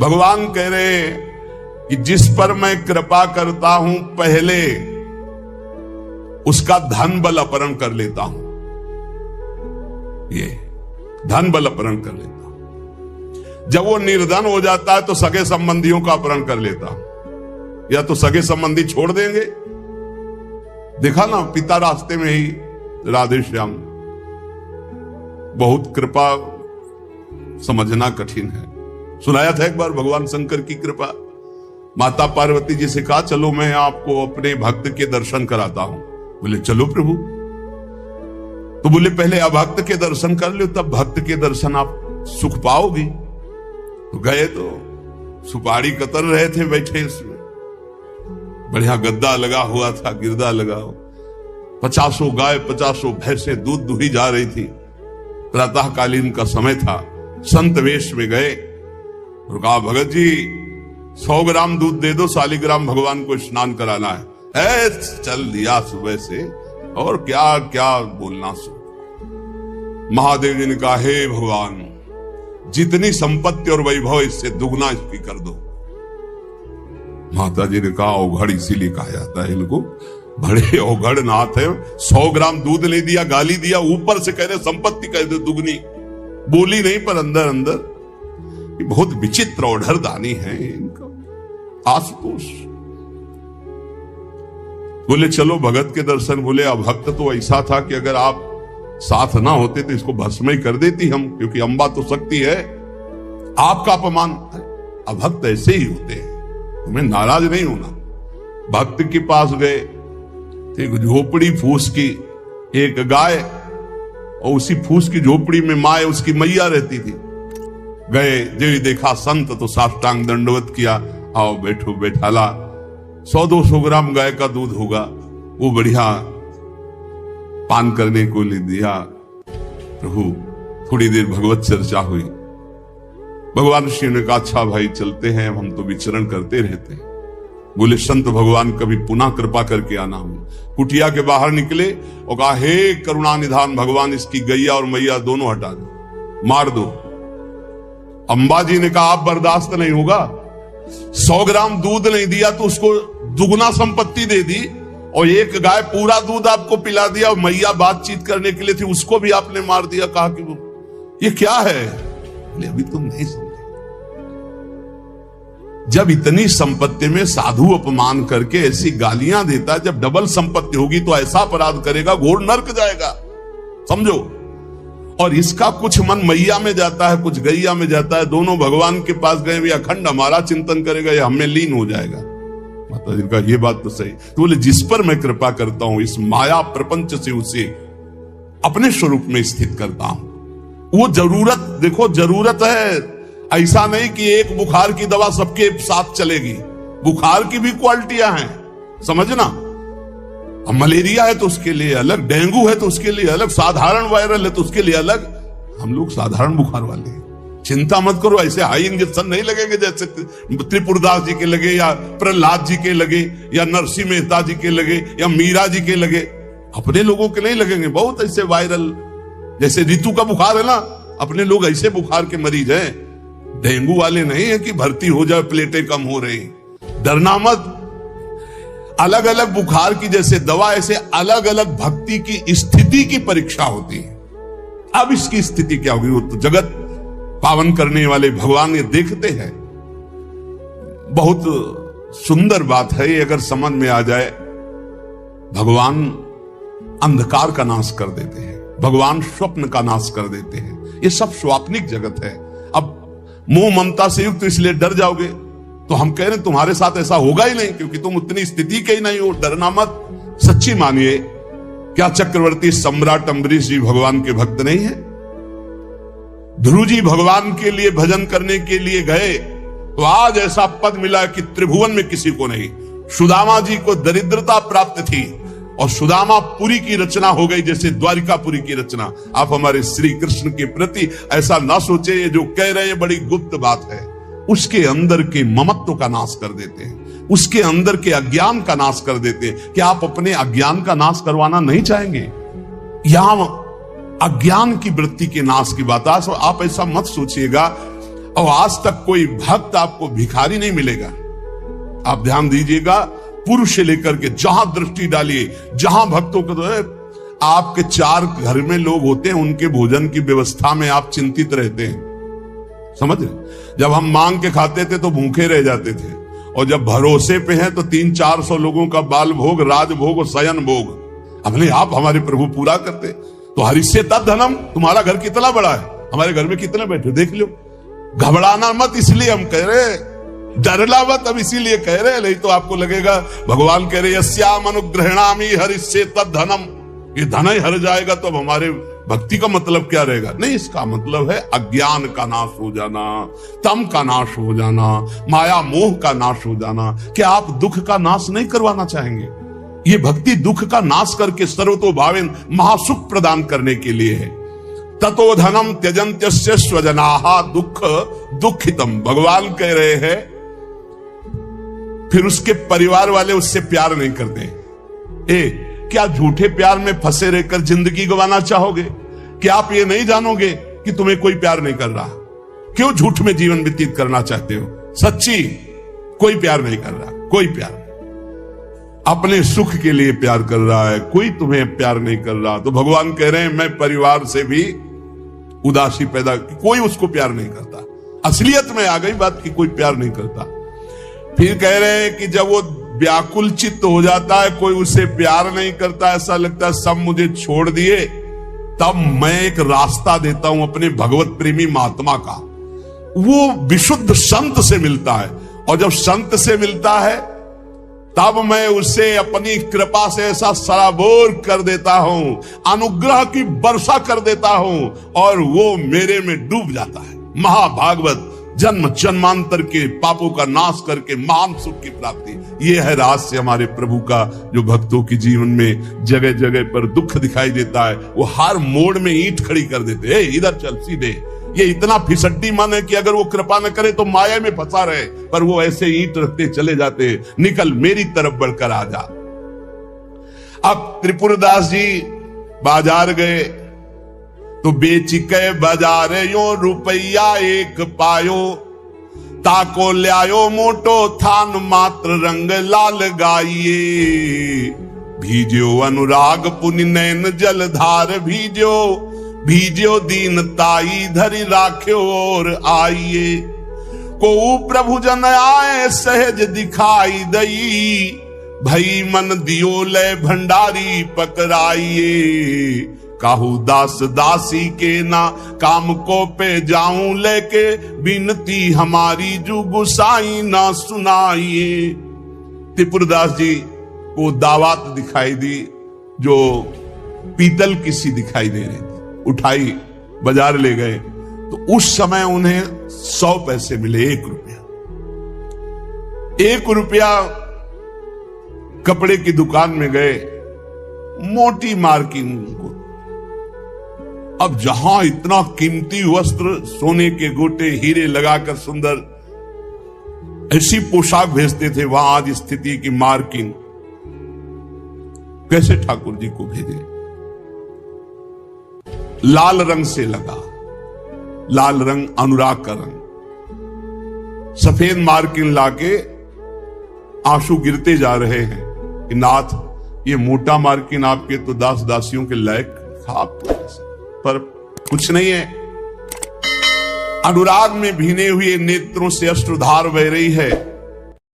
भगवान कह रहे हैं कि जिस पर मैं कृपा करता हूं पहले उसका धन बल अपहरण कर लेता हूं। ये धन बल अपहरण कर लेता हूं। जब वो निर्धन हो जाता है तो सगे संबंधियों का अपहरण कर लेता हूं। या तो सगे संबंधी छोड़ देंगे, देखा ना पिता रास्ते में ही राधे श्याम। बहुत कृपा समझना कठिन है। सुनाया था एक बार भगवान शंकर की कृपा। माता पार्वती जी से कहा चलो मैं आपको अपने भक्त के दर्शन कराता हूं। बोले चलो प्रभु। तो बोले पहले अभक्त के दर्शन कर लो, तब भक्त के दर्शन आप सुख पाओगे। तो गए तो सुपारी कतर रहे थे बैठे, उसमें बढ़िया गद्दा लगा हुआ था, गिरदा लगा हुआ। 50 गाय 50 भैंसे दूध दुही जा रही थी। प्रातःकालीन का समय था। संत वेश में गए और कहा भगत जी 100 ग्राम दूध दे दो, शालिग्राम भगवान को स्नान कराना है। चल दिया सुबह से, और क्या क्या बोलना सो। महादेव जी ने कहा हे भगवान जितनी संपत्ति और वैभव इससे दुगना इसकी कर दो। माता जी ने कहा औघड़ इसीलिए कहा जाता है इनको, बड़े औघड़ नाथ है। 100 ग्राम दूध ले दिया, गाली दिया, ऊपर से कह रहे संपत्ति कह दे दुगनी। बोली नहीं पर अंदर अंदर बहुत विचित्र औढ़र दानी है इनका। आशुतोष बोले चलो भगत के दर्शन। बोले अभक्त तो ऐसा था कि अगर आप साथ ना होते तो इसको भस्म ही कर देती हम, क्योंकि अंबा तो शक्ति है। आपका अपमान। अभक्त ऐसे ही होते हैं, तुम्हें नाराज नहीं होना। भक्त के पास गए, एक झोपड़ी फूस की, एक गाय, और उसी फूस की झोपड़ी में माँ उसकी मैया रहती थी। गए जो देखा संत तो साष्टांग दंडवत किया। आओ बैठो बैठाला। 100-200 ग्राम गाय का दूध होगा, वो बढ़िया पान करने को ले दिया। प्रभु थोड़ी देर भगवत चर्चा हुई। भगवान श्री ने कहा अच्छा भाई चलते हैं, हम तो विचरण करते रहते हैं। बोले संत भगवान कभी पुनः कृपा करके आना। हम कुटिया के बाहर निकले और कहा हे करुणा निधान भगवान इसकी गैया और मैया दोनों हटा दो, मार दो। अंबाजी ने कहा आप बर्दाश्त नहीं होगा। 100 ग्राम दूध नहीं दिया तो उसको दुगना संपत्ति दे दी, और एक गाय पूरा दूध आपको पिला दिया, और मैया बातचीत करने के लिए थी उसको भी आपने मार दिया। कहा कि ये क्या है? अभी तुम नहीं समझे। जब इतनी संपत्ति में साधु अपमान करके ऐसी गालियां देता, जब डबल संपत्ति होगी तो ऐसा अपराध करेगा घोर नरक जाएगा, समझो। और इसका कुछ मन मैया में जाता है, कुछ गैया में जाता है। दोनों भगवान के पास गए, भी अखंड हमारा चिंतन करेगा, ये हमें लीन हो जाएगा। माता जी का ये बात तो सही। तो बोले जिस पर मैं कृपा करता हूं इस माया प्रपंच से उसे अपने स्वरूप में स्थित करता हूं। वो जरूरत देखो, जरूरत है। ऐसा नहीं कि एक बुखार की दवा सबके साथ चलेगी। बुखार की भी क्वालिटियां हैं, समझना। अब मलेरिया है तो उसके लिए अलग, डेंगू है तो उसके लिए अलग, साधारण वायरल है तो उसके लिए अलग। हम लोग साधारण बुखार वाले हैं, चिंता मत करो। ऐसे हाई इंजेक्शन नहीं लगेंगे जैसे त्रिपुरदास जी के लगे, या प्रहलाद जी के लगे, या नरसिंह मेहता जी के लगे, या मीरा जी के लगे। अपने लोगों के नहीं लगेंगे। बहुत ऐसे वायरल, जैसे ऋतु का बुखार है ना, अपने लोग ऐसे बुखार के मरीज हैं। डेंगू वाले नहीं है कि भर्ती हो जाए प्लेटें कम हो रही। डरना मत। अलग अलग बुखार की जैसे दवा, ऐसे अलग अलग भक्ति की स्थिति की परीक्षा होती है। अब इसकी स्थिति क्या होगी वो तो जगत पावन करने वाले भगवान ये देखते हैं। बहुत सुंदर बात है ये, अगर समझ में आ जाए। भगवान अंधकार का नाश कर देते हैं, भगवान स्वप्न का नाश कर देते हैं। ये सब स्वाप्निक जगत है। अब मोह ममता से युक्त इसलिए डर जाओगे तो हम कह रहे तुम्हारे साथ ऐसा होगा ही नहीं, क्योंकि तुम उतनी स्थिति के ही नहीं हो। डरना मत, सच्ची मानिए। क्या चक्रवर्ती सम्राट अम्बरीश जी भगवान के भक्त नहीं है? ध्रुव जी भगवान के लिए भजन करने के लिए गए तो आज ऐसा पद मिला कि त्रिभुवन में किसी को नहीं। सुदामा जी को दरिद्रता प्राप्त थी और सुदामापुरी की रचना हो गई, जैसे द्वारिकापुरी की रचना। आप हमारे श्री कृष्ण के प्रति ऐसा ना सोचे, ये जो कह रहे हैं बड़ी गुप्त बात है। उसके अंदर के ममत्व का नाश कर देते हैं, उसके अंदर के अज्ञान का नाश कर देते हैं। कि आप अपने अज्ञान का नाश करवाना नहीं चाहेंगे? यहां अज्ञान की वृत्ति के नाश की बात। आप ऐसा मत सोचिएगा और आज तक कोई भक्त आपको भिखारी नहीं मिलेगा। आप ध्यान दीजिएगा, पुरुष से लेकर के जहां दृष्टि डालिए, जहां भक्तों को आपके 4 घर में लोग होते हैं, उनके भोजन की व्यवस्था में आप चिंतित रहते हैं। समझ रहे? जब हम मांग के खाते थे तो भूखे रह जाते थे, और जब भरोसे पे हैं तो 300-400 लोगों का बाल भोग, राज भोग और शयन भोग अपने आप हमारे प्रभु पूरा करते। तो हरिष्ये तद्धनम, तुम्हारा घर कितना बड़ा है, हमारे घर में कितने बैठे देख लो। घबराना मत, इसलिए हम कह रहे, डरना मत अब इसीलिए कह रहे, नहीं तो आपको लगेगा भगवान कह रहे यस्याम अनुग्रहणामि हरिष्ये तद्धनम, ये धन ही हर जाएगा तो अब हमारे भक्ति का मतलब क्या रहेगा? नहीं, इसका मतलब है अज्ञान का नाश हो जाना, तम का नाश हो जाना, माया मोह का नाश हो जाना। क्या आप दुख का नाश नहीं करवाना चाहेंगे? ये भक्ति दुख का नाश करके सर्वतोभावेन महासुख प्रदान करने के लिए है। ततो धनम त्यजन्त्यस्य स्वजनाः दुख दुखितम, भगवान कह रहे हैं। फिर उसके परिवार वाले उससे प्यार नहीं करते। क्या झूठे प्यार में फंसे रहकर जिंदगी गंवाना चाहोगे? क्या आप ये नहीं जानोगे कि तुम्हें कोई प्यार नहीं कर रहा? क्यों झूठ में जीवन व्यतीत करना चाहते हो? सच्ची कोई प्यार नहीं कर रहा, कोई प्यार नहीं। अपने सुख के लिए प्यार कर रहा है, कोई तुम्हें प्यार नहीं कर रहा। तो भगवान कह रहे हैं मैं परिवार से भी उदासी पैदा, कोई उसको प्यार नहीं करता। असलियत में आ गई बात कि कोई प्यार नहीं करता। फिर कह रहे हैं कि जब वो व्याकुल चित्त हो जाता है, कोई उसे प्यार नहीं करता, ऐसा लगता है सब मुझे छोड़ दिए, तब मैं एक रास्ता देता हूं अपने भगवत प्रेमी महात्मा का। वो विशुद्ध संत से मिलता है, और जब संत से मिलता है तब मैं उसे अपनी कृपा से ऐसा सराबोर कर देता हूं, अनुग्रह की वर्षा कर देता हूं, और वो मेरे में डूब जाता है। महाभागवत जन्म जन्मांतर के पापों का नाश करके महान सुख की प्राप्ति, ये है रहस्य हमारे प्रभु का, जो भक्तों के जीवन में जगह जगह पर दुख दिखाई देता है, वो हर मोड़ में ईंट खड़ी कर देते हैं। इधर चल सीधे, ये इतना फिसड्डी मन है कि अगर वो कृपा न करे तो माया में फंसा रहे, पर वो ऐसे ईंट रखते चले जाते, निकल मेरी तरफ बढ़कर आ जा। अब त्रिपुरदास जी बाजार गए तो बेच के बाजार यो रुपया एक पायो, ताको ल्यायो मोटो थान मात्र रंग लाल गाइए, भीजो अनुराग पुनि नैन जलधार भीजो, भीजो दीन ताई धरि राख्यो और आइए, को प्रभु जन आए सहज दिखाई दई, भई मन दियो ले भंडारी पकड़ाइए, काहू दास दासी के ना काम को पे जाऊं लेके, बिनती हमारी जो गुसाई ना सुनाइए। त्रिपुरदास जी को दावत दिखाई दी, जो पीतल की सी दिखाई दे रही थी, उठाई बाजार ले गए तो उस समय उन्हें 100 पैसे मिले, 1 रुपया। 1 रुपया कपड़े की दुकान में गए, मोटी मार्किंग को। अब जहां इतना कीमती वस्त्र, सोने के गोटे हीरे लगाकर सुंदर ऐसी पोशाक भेजते थे, वहां आज स्थिति की मार्किंग कैसे ठाकुर जी को भेजे? लाल रंग से लगा, लाल रंग अनुराग का रंग, सफेद मार्किंग लाके आंसू गिरते जा रहे हैं कि नाथ ये मोटा मार्किंग आपके तो दास दासियों के लायक था, पर कुछ नहीं है। अनुराग में भीने हुए नेत्रों से अश्रुधार बह रही है।